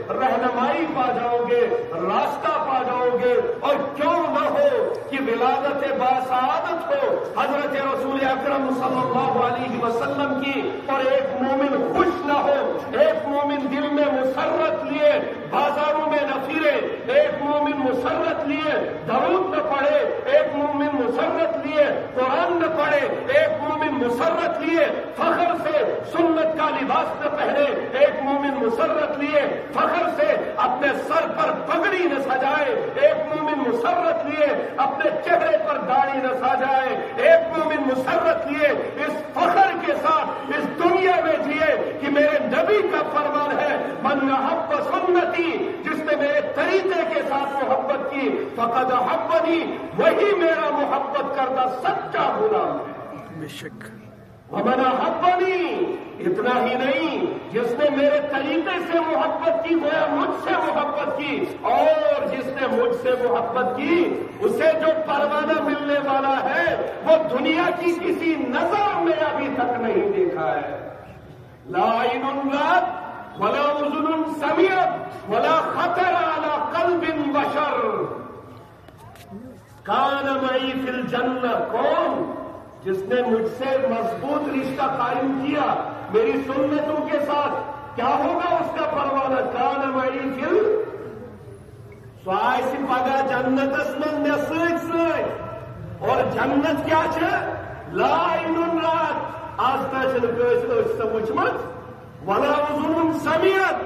رہنمائی پا جاؤ گے، راستہ پا جاؤ گے۔ اور کیوں نہ ہو کہ ولادت باسعادت ہو حضرت رسول اکرم صلی اللہ علیہ وسلم کی، اور ایک مومن خوش نہ ہو، ایک مومن دل میں مسرت لیے بازاروں میں نہ پھرے، ایک مومن مسرت لیے درود نہ پڑھے، ایک مومن مسرت لیے قرآن نہ پڑھے، ایک مومن مسرت لیے فخر سے سنت کا لباس نہ پہنے، ایک مومن مسرت لیے فخر سے اپنے سر پر پگڑی نہ سجائے، ایک مومن مسرت لیے اپنے چہرے پر داڑھی نہ سجائے، ایک مومن مسرت لیے اس فخر کے ساتھ اس دنیا میں جیے کہ میرے نبی کا فرمان ہے، من احب سنتی، جس نے میرے طریقے کے ساتھ محبت کی فقد احبنی، وہی میرا محبت کردہ سچا غلام ہے۔ بے شک۔ ومن احبنی، اتنا ہی نہیں، جس نے میرے طریقے سے محبت کی گویا مجھ سے محبت کی، اور جس نے مجھ سے محبت کی اسے جو پروانہ ملنے والا ہے وہ دنیا کی کسی نظر میں ابھی تک نہیں دیکھا ہے۔ لا عین رأت ولا اذن سمعت ولا خطر على قلب بشر کان معی فی الجنہ، کون؟ جس نے مجھ سے مضبوط رشتہ قائم کیا میری سنتوں کے ساتھ، کیا ہوگا اس کا پروانہ؟ کان معی فی سو آئے پگہ جنتس من سۭتۍ سۭتۍ، اور جنت کیا چھے؟ لا عین رأت، آج تک کٲنٛسہِ ٲس وٕچھمٕژ، ولا اذن سمعت،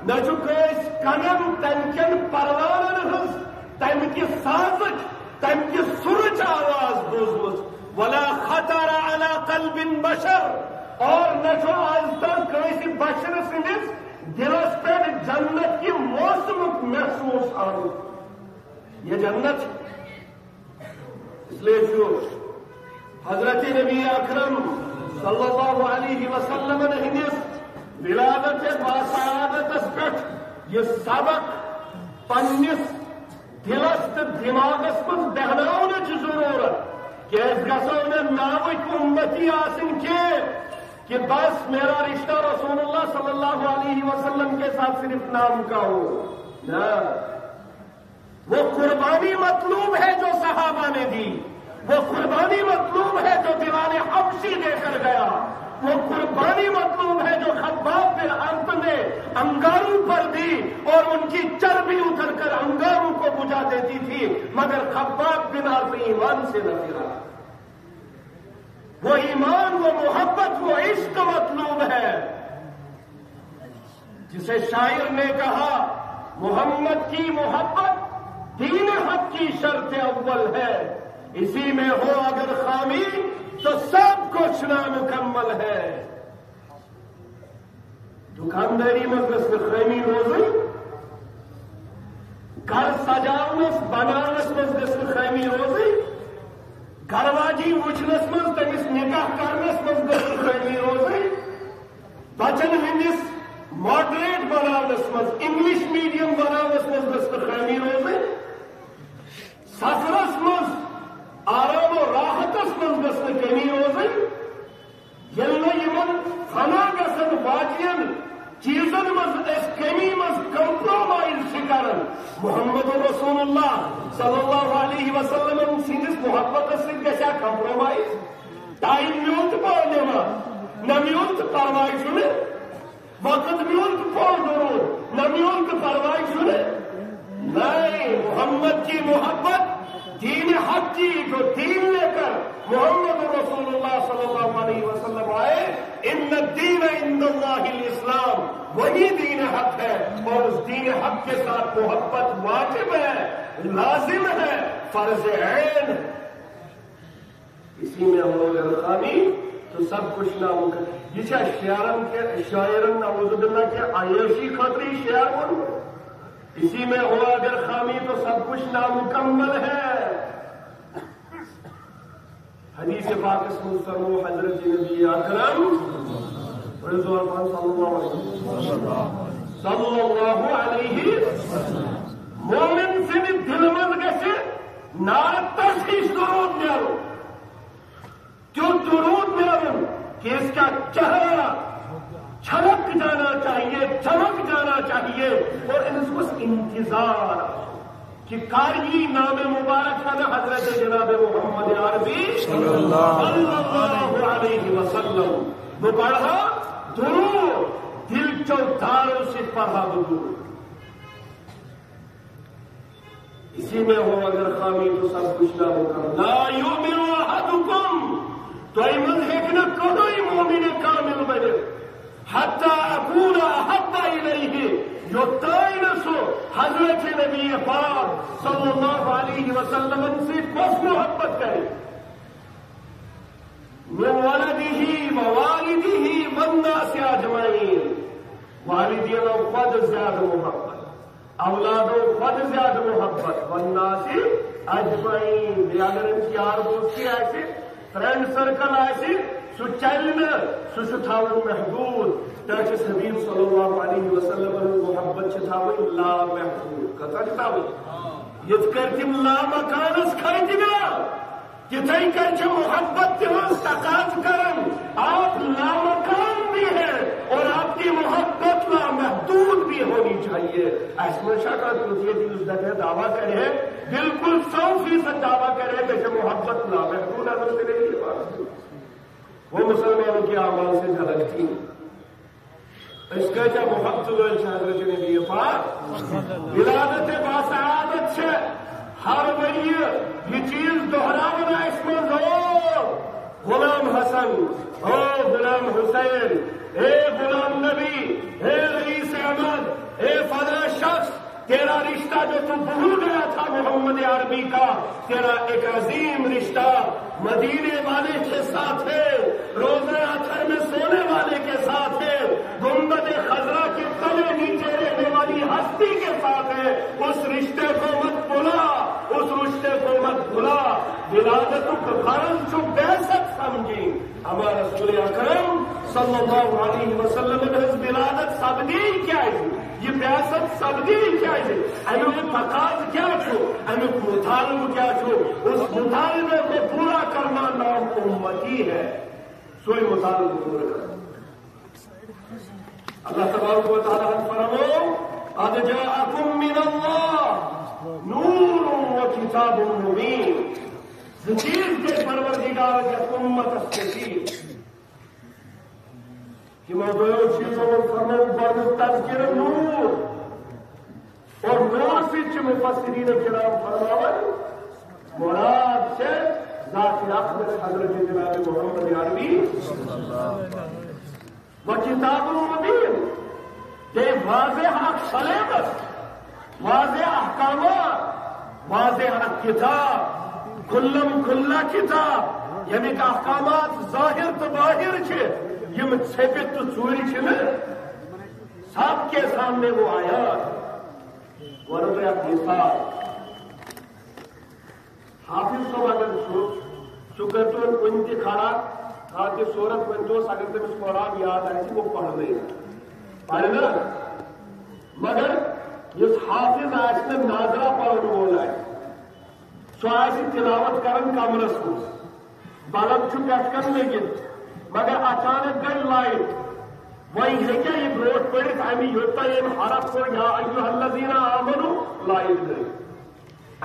نہ چھُ کٲنٛسہِ کنن تمہِ کٮ۪ن پروانن ہٕنٛز، تمہِ کہِ سازٕچ، تمہِ کہِ سُرٕچ آواز بوٗزمٕژ، ولا خطر على قلب بشر، اور نہ چھُ آز تک کٲنٛسہِ بشر سٕنٛدِس دلس پٮ۪ٹھ جنت کی موسمُک محسوس آمُت۔ یہ جنت، اس لیے چھُ حضرت نبی اکرم صلی اللہ علیہ وسلم ہندس ولادت باسعادتس پٮ۪ٹھ یہ سبق پننس دلس تو دماغس من بہناونٕچ ضرورت کہ أسۍ گژھو نہٕ ناوٕکۍ اُمتی آسٕنۍ کینٛہہ کہ بس میرا رشتہ رسول اللہ صلی اللہ علیہ وسلم کے ساتھ صرف نام کا ہو، نہ، وہ قربانی مطلوب ہے جو صحابہ نے دی، وہ قربانی مطلوب ہے جو بلال حبشی دے کر گیا، وہ قربانی مطلوب ہے جو خباب بن عرب نے انگاروں پر دی اور ان کی چربی اتر کر انگاروں کو بجھا دیتی تھی، مگر خباب بن عرب ایمان سے نہ پھرا۔ وہ ایمان، وہ محبت، وہ عشق مطلوب ہے، جسے شاعر نے کہا محمد کی محبت دین حق کی شرط اول ہے، اسی میں ہو اگر خامی تو سب کچھ نامکمل ہے۔ دکانداری میں خامی روزی، گھر سجاونس بنانس میں خامی روزی، گھر واجی وچنس من تمس نکاح کرنس من خامی روزی، بچن ہندس ماڈریٹ بنانس من، انگلش میڈیم بنانس من خامی روزی، سفرس من آرام و راحتس من گژھنہٕ کمی روزٕنۍ، ییٚلہِ نہٕ یِمن فنا گژھن واجٮ۪ن چیٖزن منٛز أسۍ کمی منٛز کمپرومائز چھِ کران، محمد رسول اللہ صلی اللہ علیہ وسلم سٕنٛدِس محبتس سۭتۍ گژھِ کمپرومائز؟ ٹایم میون تہٕ پوٚر نِوان، نہ میون تہٕ پرواے چھُنہٕ، وقت میون تہٕ پوٚر ضروٗر، نہ میون تہٕ پرواے چھُنہٕ، نہیں، محمد کی محبت دین حق کی، جو دین لے کر محمد رسول اللہ صلی اللہ علیہ وسلم آئے، ان الدین عند اللہ الاسلام، وہی دین حق ہے، اور اس دین حق کے ساتھ محبت واجب ہے، لازم ہے، فرض عین۔ اسی میں ہو خامی تو سب کچھ ناممکن۔ یہ شاعرن نعوذ باللہ کے عیاشی خاطری شعر بول، اسی میں ہو اگر خامی تو سب کچھ نامکمل ہے۔ حدیث پاک اس فرمو حضرت نبی اکرم صلی اللہ علیہ مومن سند دل من گژھِ نارتس ہش درود نیرُن، تیُتھ درود نیرُن کہ اس کا چہرہ چھلک جانا چاہیے، چمک جانا چاہیے، اور اس انتظار کہ کاری نام مبارک ہے حضرت جناب محمد عربی صلی اللہ علیہ وسلم، وہ پڑھا درود دل چوداروں سے پڑھا درود، اسی میں ہو اگر خامی تو سب کچھ نہ ہوگا۔ لا یؤمن احدکم، تو ایمن ہے کہ نہ کوئی مومن کامل بنے حتی اکون احب الیہ، جو تائنسو حضرت نبی پاک صلی اللہ علیہ وسلم سے بس محبت کرے، من ولدہ ووالدہ والناس اجمعین، والدین و خود زیادہ محبت، اولادوں خود زیادہ محبت، والناس اجمعین، اگر ان کی یار دوستی ایسے فرینڈ سرکل ایسے سو چلنا سو تھاون محدود، تاکہ حبیب صلی اللہ علیہ وسلم محبت چھتاوئی لا محدود کتا چھتاوئی یت کر تم لا مکانس کھائیتنا یتھائی کر چھ محبت تمہن تقاض کرن، آپ لا مکان بھی ہیں اور آپ کی محبت لا محدود بھی ہونی چاہیے۔ ایسا شکا دوسری دل دکھے دعویٰ کرے بالکل 100% دعویٰ کرے کہ محبت لا محدود ہے، بس نہیں یہ بات وہ مسلمانوں کے اعمال سے جھلکتی اس کا کیا محبت حضرت نبی پاک ولادت باسعادت سے ہر وری یہ چیز دہراونا اس میں غلام حسن، او غلام حسین، اے غلام نبی، اے رئیس احمد، اے فضل شخص، تیرا رشتہ جو تو بھول گیا تھا محمد عربی کا، تیرا ایک عظیم رشتہ مدینے والے کے ساتھ ہے، روزہ اثر میں سونے والے کے ساتھ ہے، گنبد خضرا کے تلے نیچے رہنے والی ہستی کے ساتھ ہے۔ اس رشتے کو مت بھلا، اس رشتے کو مت بھلا، ولادت کو فرض جو بعثت سمجھی ہمارا رسول اکرم صلی اللہ علیہ وسلم نے ولادت سبدی کیا ہے، یہ بعثت سبدی کیا ہے، امیک تقاض کیا چھو، امیک مطالب کیا چھو، اس مطالبے کو پورا کرنا نام امتی ہے، سوئی مطالب کو پورا کرنا۔ اللہ تبارک و تعالیٰ فرماؤ قد جاءکم من اللہ نور و کتاب مبین، چیز کے پروردگار کے امت استقیل کہ موضوع چیزوں میں فرماؤ بارد تذکر نور، اور نور سے مفسرین کرام فرماؤ مراد سے ذات اقدس حضرت جناب محمد عربی و کتاب مبین، یہ واضح سلیبس، واضح احکامات، واضح کتاب، کلم کھلا کتاب، یعنی کہ احکامات ظاہر تو باہر چھے، یم چھپت تو چوری چھنے سب کے سامنے وہ آیات ورد مثال حافظ صاحب اگر شکر تو انتی کھڑا کھاتی صورت بنتوس اگر تم اس قرآن یاد آئی وہ پڑھ رہے پڑھنا، مگر اس حافظ آج میں ناظرہ پڑھنے بولا ہے سو آج تلاوت کرن کمرس کو بلب چھو پیٹ کر لیکن مگر اچانک گئی لائٹ وہی ہے کیا یہ بروٹ پڑھت ہمیں ہوتا ہے یہ حرف کو یا ایوہ الذین آمنو لائٹ گئی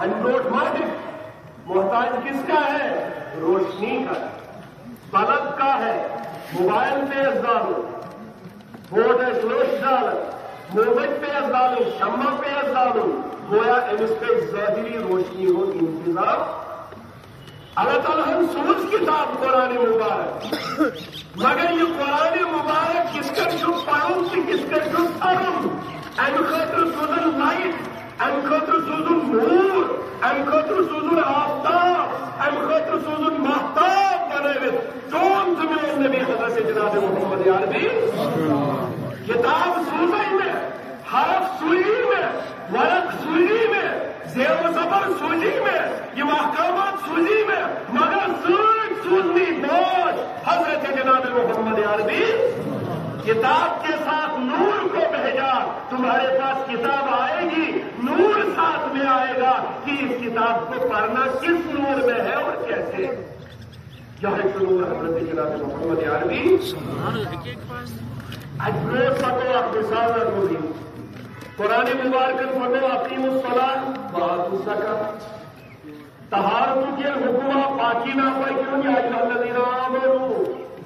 ان بروٹ مارکت محتاج کس کا ہے؟ روشنی کا، بلب کا ہے، موبائل پہ ازدالو، بورڈ سلوش ڈالو، موبائل پہ ازدالو، شمع پہ ازدالو، گویا اس پہ ظاہری روشنی ہو انتظام۔ اللہ تعالیٰ ہم سوچ کتاب قرآن مبارک، مگر یہ قرآن مبارک کس کا جو پڑھوں سے کس کا جو پڑھوں، ام خطر سوزن لائٹ، ام خطر سوزن نور، ام خطر سوزن آفتاب، ام خطر سوزن محتاب بنے چون تمہیں نبی حضرت جناب محمد عربی کتاب سوزن میں، حرف سوئی میں، ورق سوئی میں، زیر و زبر سوزی میں، یہ محکمات سوزی میں، مگر سوزنی دوش حضرت جناب محمد عربی کتاب کے ساتھ نور کو بھیجا، تمہارے پاس کتاب آئے گی، نور ساتھ میں آئے گا کہ اس کتاب کو پڑھنا کس نور میں ہے اور کیسے، کیا ہے نور حضرت جناب محمد عربی۔ اجبروت فتو آپ مثال روزی قرآن مبارکن فتو اقیم الصلاۃ وآتوا الزکاۃ طہارت کے حکمہ پاکی نہ پائی کیوں یا ایھا الذین آمنوا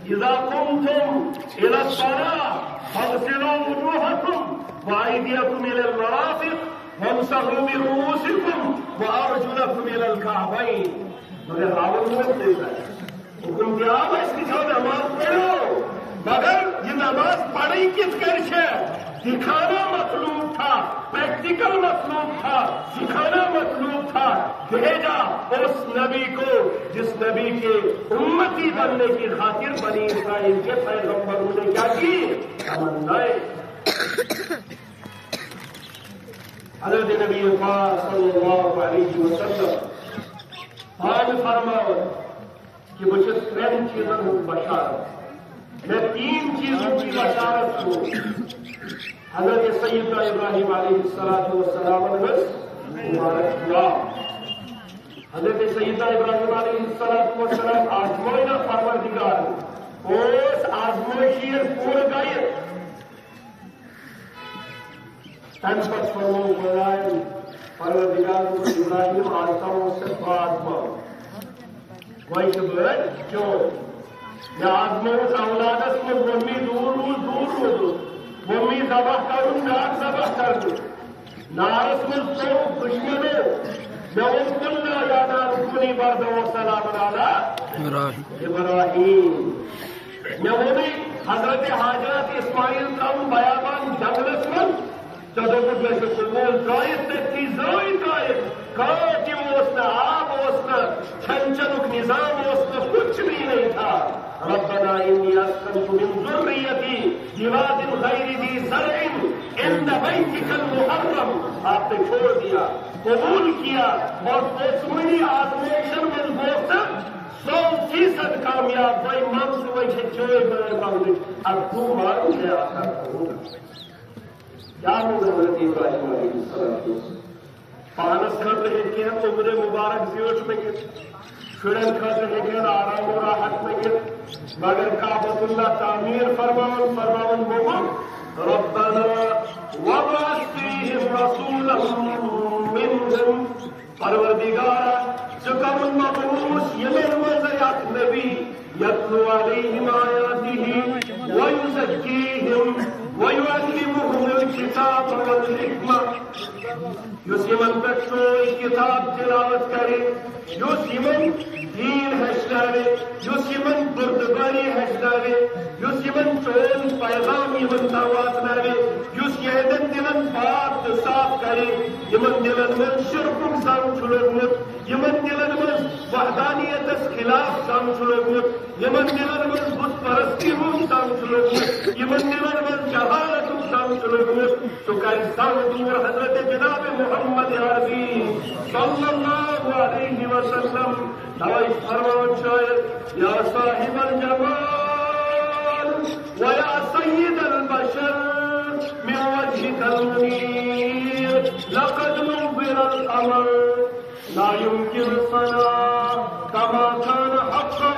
اذا قمتم الى الصلاۃ فاغسلوا وجوہکم وأيديكم إلى المرافق وامسحوا برؤوسكم وأرجلكم إلى الكعبين مگر راول میں دیتا ہے حکم کیا اس کی جو نماز پڑھو مگر یہ نماز پڑھی کس کر سے دکھانا مطلوب تھا پریکٹیکل مطلوب تھا سکھانا مطلوب تھا بھیجا اس نبی کو جس نبی کے امتی بننے کی خاطر بنی اسرائیل کے پیغمبروں نے کیا کی تمنائیں حضرت نبی پاک صلی اللہ علیہ وسلم آج فرماؤ کہ مجھے تین چیزوں کی بشارت میں تین چیزوں کی بشارت ہوں حضرت سیدنا ابراہیم علیہ السلام مبارک ہوا حضرت سیدنا ابراہیم علیہ السلام آزمائنا پروردگار اس آزمائشی پور گئے تنس پر فرمو بلائیں پروردگار کو ابراہیم آتا ہوں سے آزما وہی کہ بلائیں کیوں یا آزمائش اولادس میں ممی دور ممی ذبح کروں ناک ذبح کر دوں نارس میں تو دشمنوں میں ان کل یادا رکونی برد و سلام علی ابراہیم میں وہ حضرت حاجرات اسماعیل کم بیابان جنگلس میں جدوکت میں سے قبول درائیت تکی زرائی درائیت کاتم اوسنا آب اوسنا چھنچنک نظام اوسنا کچھ بھی نہیں تھا ربنا انی اسکنت من ذریتی بواد غیر ذی زرع عند بیتک المحرم آپ نے چھوڑ دیا قبول کیا اور پوچھمنی آزمیشن میں بوستا 100% کامیاب بھائی منصوبہ چھوئے بڑے باؤنڈے اب تو معلوم ہے آتا ہوگا کیا ہوگا حضرت ابراہیم علیہ السلام پانس کر رہے کہ عمر مبارک زیوش میں گئے شرن کر رہے کہ آرام و راحت میں گئے مگر کعبۃ اللہ تعمیر فرماون محمد ربنا وبعث فیہم رسولا منہم پروردگارا چکم مبعوث یمن مزیات نبی یتلو علیہم آیاتہ ویزکیہم وَيُعَلِّمُهُمُ الْكِتَابَ وَالْحِكْمَةَ یوسیمن پٹھوئی کتاب تلاوت کرے یوسیمن دین ہشناوے یوسیمن بردباری ہشناوے یوسیمن چون پیغام یمن تاوات ناوے یوسیمن دلن پاک صاف کرے یمن دلن من شرکم سام چھلوگمت یمن دلن من وحدانیت اس خلاف سام چھلوگمت یمن دلن من بت پرستی ہوں سام چھلوگمت یمن دلن من جہالت سام چھلوگمت تو کئی سام دور حضرت جناب محمد عربی صلی اللہ علیہ وسلم دوائی فرمان شاید یا صاحب الجمال ویا سید البشر من وجهك المنیر لقد نور القمر لا يمكن الصلاة كما كان حقه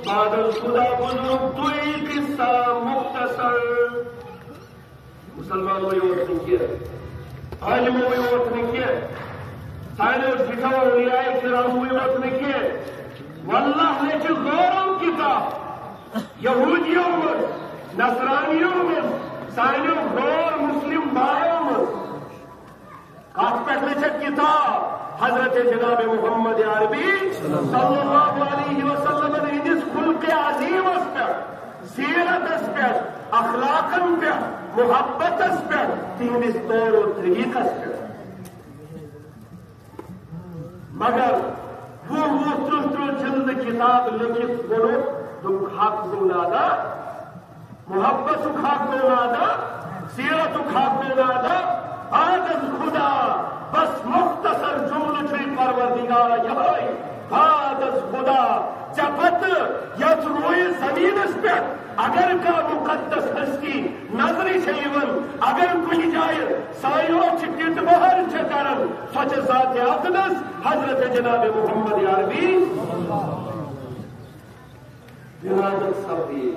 بعد الخدا بزرگ توئی قصہ مختصر مسلمانوں یہ وقت نہیں کیا عالموں یہ وقت نہیں کیا سائنوں دکھا اولیاء کرام یہ وقت نہیں کیا واللہ نے چھ غورم کتاب یہودیوں میں نصرانیوں میں سائنوں غور مسلم بھائیوں میں کاف پہ لچھ کتاب حضرت جناب محمد عربی صلی اللہ علیہ وسلم نے جس خلق عظیم اس پر سیرت اس پر اخلاقن پر محبت اس پر تین طور و طریق اس پر مگر وہ تر جلد کتاب لکھت بولو تم خاک بولادا محبت خاک بولادا سیرت خاک بولادا آدم خدا بس مختصر جمل چھوئی پروردگار یہائی آدم خدا جبت یت روئی زمین اس پر اگر کا مقدس ہستی نظری شیون اگر کوئی جائے سائیو چکت بہر چکرن سوچ ذات اقدس حضرت جناب محمد عربی ولادت سردی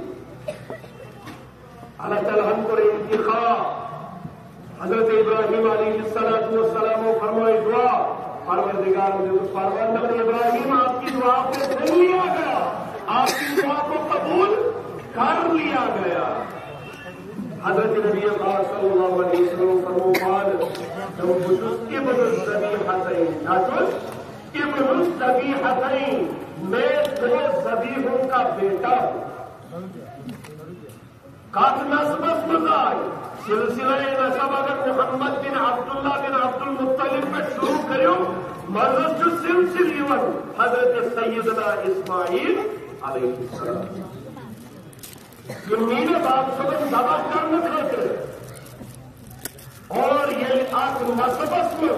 اللہ تعالیٰ ہم کو انتخاب حضرت ابراہیم علیہ السلام و فرمائے دعا پروردگار پروردگار ابراہیم آپ کی دعا کو سن لیا گیا، آپ کی دعا کو قبول کر لیا گیا۔ حضرت نبی پاک صلی اللہ علیہ وسلم فرموان ابن الذبیحتین ابن الذبیحتین، میں دو ذبیحوں کا بیٹا ہوں۔ کات نسبت مزاج سلسلہ نسب اگر محمد بن عبداللہ بن عبد المطلب پہ شروع کرو مزید جو سلسل حضرت سیدنا اسماعیل علیہ السلام میرے باپ سبق دبا کرنے کھاتے اور یہ آج مسبس میں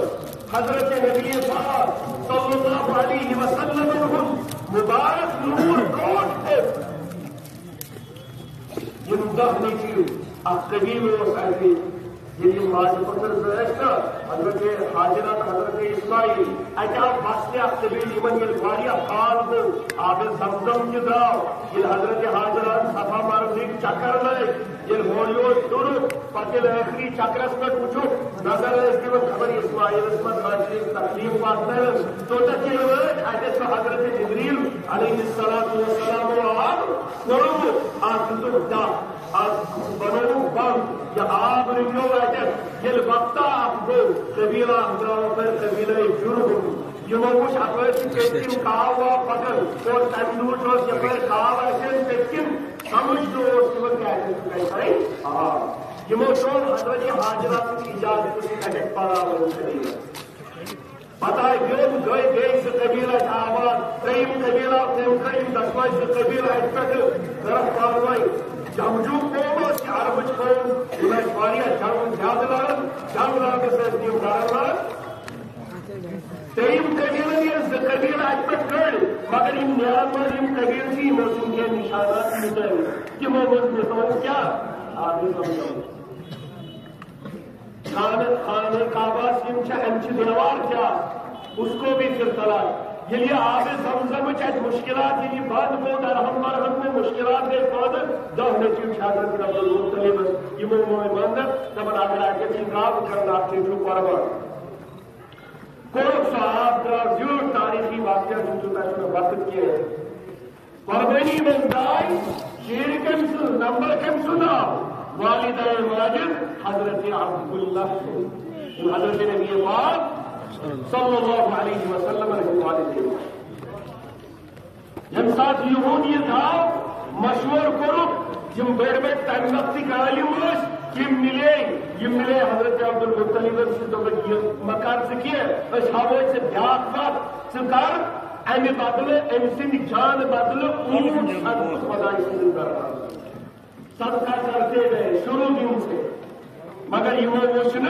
حضرت نبی پاک صلی اللہ علیہ وسلم مبارک نور کوٹ ہے یہ دخنی چیز اب قبیل و صحبی یہ ماج پتر زرشتا حضرت حاجرات حضرت اسماعیل اچھا بستے اب قبیل ایمن یہ بھاریا خال کو آب زمزم کی دراؤ یہ حضرت حاجرات صفا مارزیک چکر لئے یہ مولیو شروع پتل اخری چکرس پر پوچھو نظر ہے اس کے وقت خبر اسماعیل اسمت راجیل تقلیم پاتے ہیں تو تک یہ ہوئے اچھا تو حضرت جبریل علیہ السلام و آب کرو آج تو دا آج بنو بند یا آب رکھو آئے یہ وقتا آپ کو قبیلہ اندراؤں پر قبیلہ جرم یہ موش اپنے پیٹن کہاوا پتل اور تندور جو جبر کہاوا ایسے پیٹن سمجھ دو اس کے وقت کہتے ہیں یہ موشون حضرت حاجرات کی اجازت کسی کہتے پارا ہوئی پتہ ہے گرم گئے گئے سے قبیلہ آباد تریم قبیلہ تریم دسوائی سے قبیلہ ایک پہ درخت کاروائی جمجو قوم اس کی عربج قوم انہیں شواریہ جنگ لارن سے دیم دارن تریم قبیلہ یہ قبیلہ ایک پہ کر مگر ان نیان پر ان قبیل سی موسم کے نشانات ملتے ہیں کہ محمد مثال کیا آگے سمجھو خانہ کعبہ سمچہ امچ دیوار کیا اس کو بھی پھر طلاق یہ لیے آب زمزم چاہت مشکلات یہ بند کو درہم مرہم میں مشکلات دے پادر دہ نچیو چھاگر کی رب المطلب یہ مومن مندر تب آگر آگے چنگاب کرنا آپ چنچو پربار کوئی صحاب در زیور تاریخی واقعہ چنچو تاکہ وقت کیے ہیں پربینی مندائی شیر کم سن نمبر کم سنا والدہ ماجد حضرت عبداللہ حضرت نبی پاک صلی اللہ علیہ وسلم رحمہ والدہ یم ساتھ یہودیت آو مشور کرو یم بیڑ بیڑ تیم وقتی کالیم اس یم ملے حضرت عبدالمطلب سے تو مکار سکیے اس حوائے سے بیاق بات سکار امی بدل امی سن جان بدل اون صدق خدای سے رہا صدقہ کرتے گئے شروع دن سے مگر یہ وچن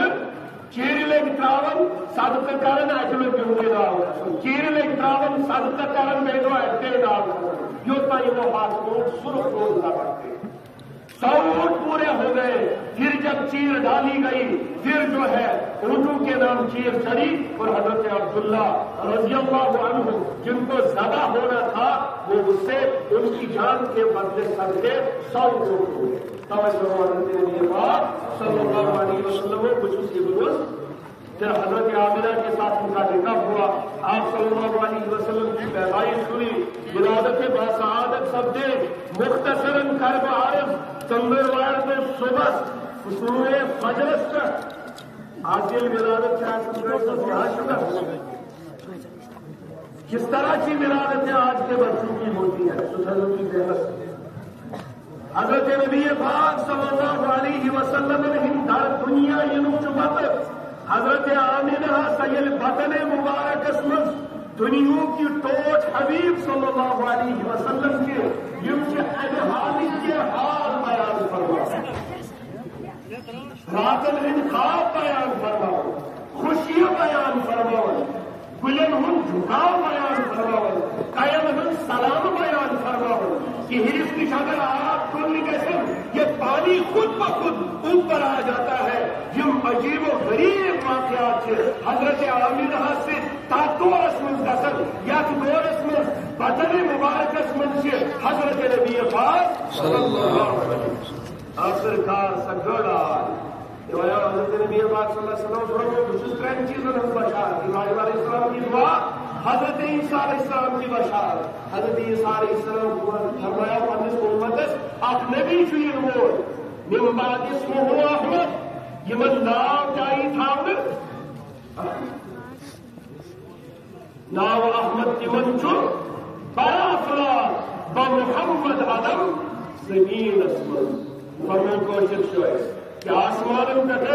چیر لگ تراون صدقہ کرن اجلو گنگے داو چیر لگ تراون صدقہ کرن بیدو اٹے داو یوتا یہ بات کو سرخ روز نہ پڑتے سوٹ پورے ہو گئے پھر جب چیر ڈالی گئی پھر جو ہے اردو کے نام چیر چڑی اور حضرت عبداللہ رضی اللہ عنہ جن کو زیادہ ہونا تھا وہ اس سے ان کی جان کے بدلے سر کے 100 لوگ ہوئے توجہ حضرت نبی پاک صلی اللہ علیہ وسلم کچھ اس کے درست پھر حضرت عامرہ کے ساتھ ان کا نکاح ہوا آپ صلی اللہ علیہ وسلم کی پیدائش ہوئی ولادت باسعادت سب دے مختصراً کرب عارض تنبیر وائر میں صبح سورہ فجر کا حاصل ولادت کس طرح کی ولادتیں آج کے بچوں کی ہوتی ہے حضرت نبی پاک صلی اللہ علیہ وسلم نے در دنیا یہ حضرت آمینہ سیل بدن مبارک اسمز دنیوں کی ٹوٹ حبیب صلی اللہ علیہ وسلم کے یم کے حالی کے حال بیان فرماؤ راتن انخواب بیان فرماؤ خوشی بیان فرماؤ گلن ہن جھکاؤ بیان فرماؤ قیم ہن سلام بیان فرماؤ کہ حرف کی شکل آپ کھولنے کیسے یہ پانی خود بخود اوپر آ جاتا ہے یہ عجیب و غریب واقعات سے حضرت عامرہ سے تاکور اسمن دسل یا دور اسمن بدن مبارک اسمن سے حضرت نبی پاک صلی اللہ علیہ وسلم آخر کار سا گڑ آئی یہ وجہ حضرت نبی پاک صلی اللہ علیہ وسلم فرمو بس ترین چیزوں نے بشار ابراہیم علیہ السلام کی دعا حضرت عیسیٰ علیہ السلام کی بشار حضرت عیسیٰ علیہ السلام کو فرمایا پنس امتس اک نبی چھو یہ مول من بعد اسمہ احمد یہ من نام جائی تھا نام احمد کی من چھو بڑا فلا بمحمد عدم زمین اسمن فرمو کوشش شوئے کہ آسمان کا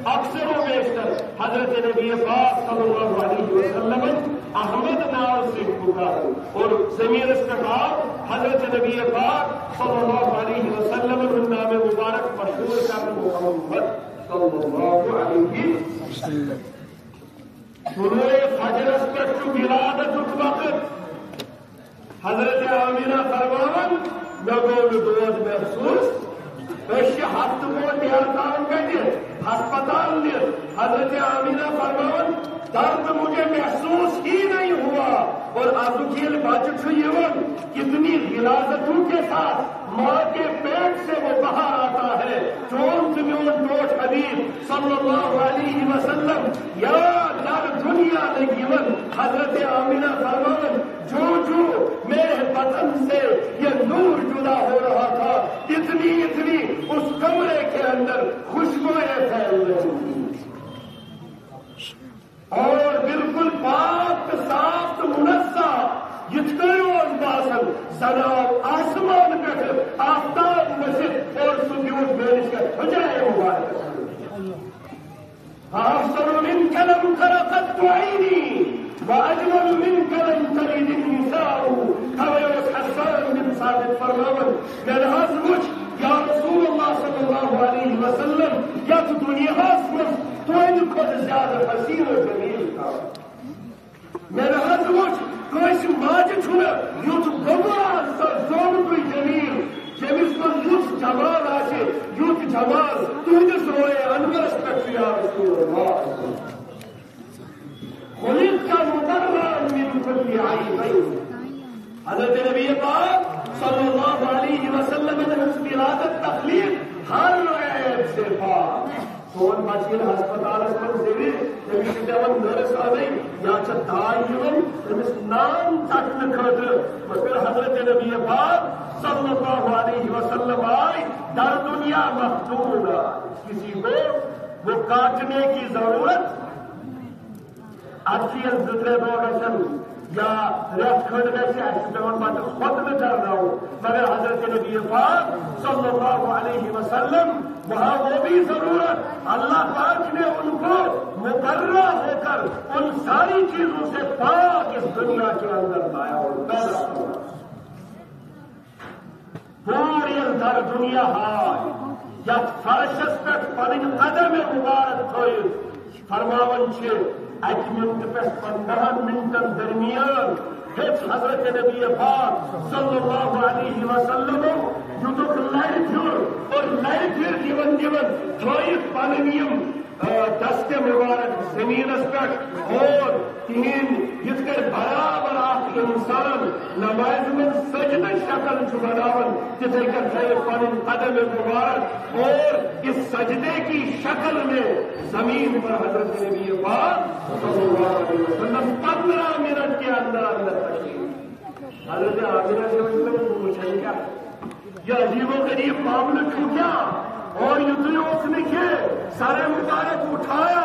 اکثر و بیشتر حضرت نبی پاک صلی اللہ علیہ وسلم احمد نام سے پکارو اور زمین اس کا حضرت نبی پاک صلی اللہ علیہ وسلم نام مبارک مشہور کر محمد صلی اللہ علیہ وسلم طلوع فجر اس پر ولادت وقت حضرت آمینہ فرماون نگو دود محسوس ایسے ہاتھ کو دیارتان گئے ہسپتال لے حضرت آمینہ فرماون درد مجھے محسوس ہی نہیں ہوا اور آزوکیل باچک سے یہ کتنی غلاظتوں کے ساتھ ماں کے پیٹ سے وہ باہر آتا ہے چون تمیون ٹوٹ حبیب صلی اللہ علیہ وسلم یا در دنیا لگیون حضرت آمینہ فرماون جو میرے بدن سے یہ نور جدا ہو رہا تھا اتنی اس کمرے کے اندر خوشبوئیں پھیل رہی تھی اور بالکل پاک صاف منزہ یتکیون باسن سناب آسمان پہ آفتاب مسجد اور سجود بیرش کا حجائے مبارک أحسن منك لم تر قط عيني وأجمل منك لم تلد النساء كما يوسف حسان بن ثابت فرماون من هزمك يا رسول الله صلى الله عليه وسلم يا الدنيا هزمك توين كل زيادة حسين وجميل من هزمك كويس ماجد هنا يتبقى زون جميل جميل يوت جمال آشي يوت جمال تهدس روئے انورس پکشی یا رسول اللہ خلق کا مبرر من کل عیبین حضرت نبی پاک صلی اللہ علیہ وسلم نے اس ولادت تخلیق ہر عیب سے پاک سون بچین ہسپتال من زیوی نبی دون نرس آئی یا چھ دائیون تمس نام تکن خاطر پھر حضرت نبی پاک صلی اللہ علیہ وسلم آئی در دنیا مخدوم کسی کو وہ کاٹنے کی ضرورت اچھی زندگی روشن یا ریت کھڑ گئے ایسے پیون بات خود میں چل رہا ہوں مگر حضرت نبی پاک صلی اللہ علیہ وسلم وہاں وہ بھی ضرورت اللہ پاک نے ان کو مقررہ ہو کر ان ساری چیزوں سے پاک اس دنیا کے اندر لایا اور پیدا کرا پوری در دنیا ہائے یا فرشس پر پنن قدم مبارک تھوئی فرماون چھے ایک منٹ پر 15 منٹن درمیان حضرت نبی پاک صلی اللہ علیہ وسلم یوتک لڑکیور اور لڑکیر دیون تھوئی پننیم دست مبارک زمین پر اور تین جس کر برابر آپ انسان نماز میں سجدہ شکل چھبناون جسے کر تھے پنن قدم مبارک اور اس سجدے کی شکل میں زمین پر حضرت نبی پاک صلی اللہ علیہ وسلم 15 منٹ کے اندر تشریف حضرت آمینہ سے پوچھیں کیا یہ عجیب و غریب معاملہ کیوں کیا اور یتنے اس نے کہ سر مبارک اٹھایا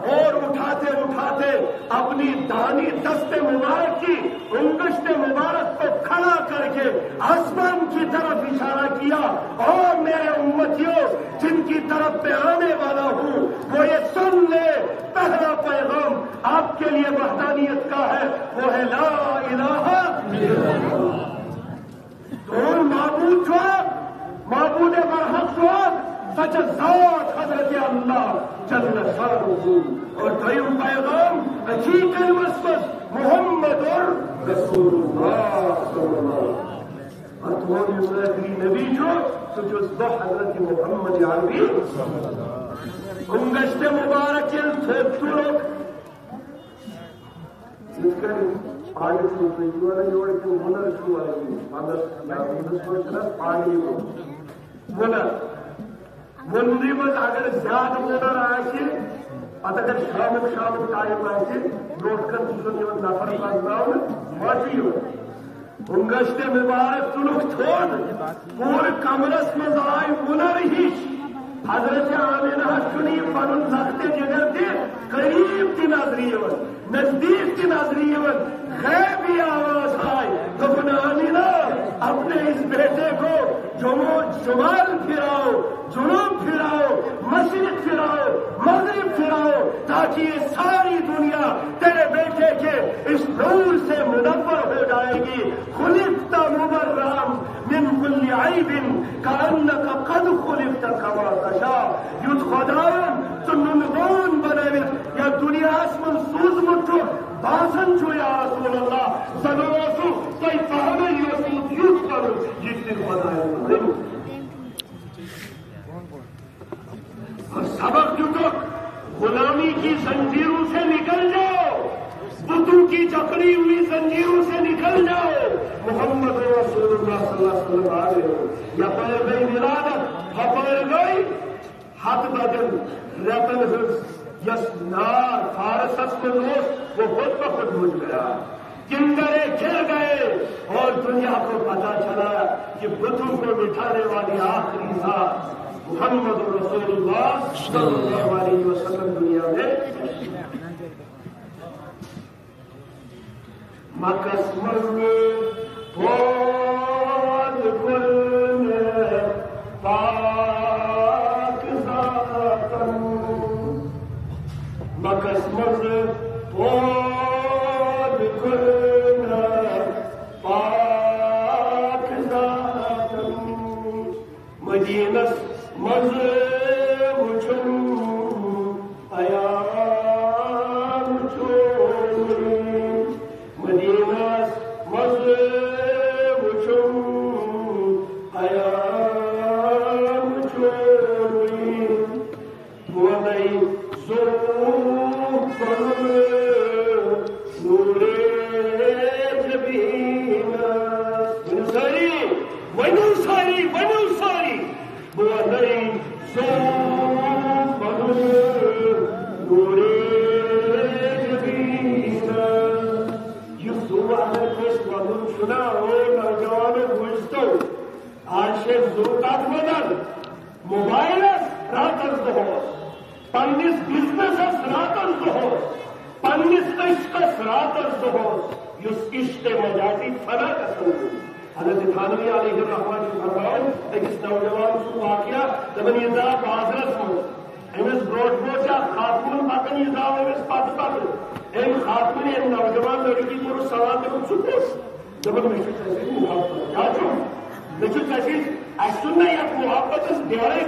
اور اٹھاتے اٹھاتے اپنی دانی دست مبارک کی انگشت مبارک کو کھڑا کر کے آسمان کی طرف اشارہ کیا اور میرے امتیوں جن کی طرف پہ آنے والا ہوں وہ یہ سن لے پہلا پیغام آپ کے لیے وحدانیت کا ہے وہ ہے لا الہ الا اللہ تو معبود جو معبود برحق جو سچ ذات حضرت اللہ جل شانہ اور دویم پیغام حقیقت المسمس محمد رسول اللہ صلی اللہ علیہ وسلم اور تمہاری مسلم نبی جو جز حضرت محمد عربی انگشت مبارک تھوڑک جس کا پانی چھوٹنے کی والا جوڑ کے ہنر چھو آئی مگر پانی ہو ہنر وندی مز اگر زیادہ وونر آسہِ پتہٕ اگر شامُک ٹایم آسہِ برونٛٹھ کن چھُنہٕ یِوان نفر پرناونہٕ ماچہِ یِوان گشت مبارک تلک تھوڑ پورے کمرس مز آئی وونر ہش حضرت آمینہ چنی پن لگتے جگر تہ قریب تہ نظر نزدیک تہ نظر غیبی آواز آئی دپن آمینہ اپنے اس بیٹے کو شمال پھراؤ جنوب پھراؤ مشرق پھراؤ مغرب پھراؤ تاکہ یہ ساری دنیا تیرے بیٹے کے اس نور سے منور ہو جائے گی خلقت مبرم من كل عیب كأنك قد خلقت كما تشاء یُتھ خدایَن ژٕ نُنہٕ بنٲوِتھ یا دُنیاہس منٛز سوٗزمُت چھُکھ باسان چھُ یا رسول اللہ زن اوسُکھ تۄہہِ پانَے اوسمُت یُتھ کرُن یہِ تہِ خدایَن بنٲوِتھ اور سبق دِتُکھ غلامی کی زنجیروں سے نکل جاؤ بتوں کی جکڑی ہوئی زنجیروں سے نکل جاؤ محمد رسول اللہ صلی اللہ علیہ وسلم آ گئے یپر گئی ولادت ہپر گئی ہتھ بدن رتن ہز یس نار فارسس میں وہ خود بخود بجھ گیا کنگرے کھل گئے اور دنیا کو پتا چلا کہ بتوں کو مٹھانے والی آخری ذات محمد رسول اللہ صلی اللہ علیہ وسلم دنیا میں مکس من پود کن پاک ذاتن مکس من پود کن پاک ذاتن مدینس مز وچھن ایام مدینس مز وچھن ایام بونئی ذوق نور جبین ونو ساری بونئی ذوق نور جبین یُس زو اگر کٲنٛسہِ وَنُن چھُنا او نوجوانو بوٗزتو آز چھِ أسۍ زو کتھ وَنان موبایلس راتس دۄہس پننس بزنسس راتس دۄہس پننس عشقس راتس دۄہس یُس عشق مجازی فنا گژھان حضرت تھانوی علیہ الرحمٰن چھُ فرماوان أکِس نوجوان سُنٛد واقعہ دپان یہِ درٛاو بازرس منٛز أمِس برونٛٹھ برونٛٹھ چھِ اکھ خاتوٗن پکان یہِ درٛاو أمِس پتہٕ پتہٕ أمۍ خاتوٗن أمۍ نوجوان لڑکی کوٚرُس سوال دوٚپُن ژٕ کُس دپان مےٚ چھُ ژےٚ سۭتۍ محبت کیٛاہ چھُ مےٚ چھُ ژےٚ سۭتۍ اَسہِ چھُنہٕ یتھ محبتس ڈیرے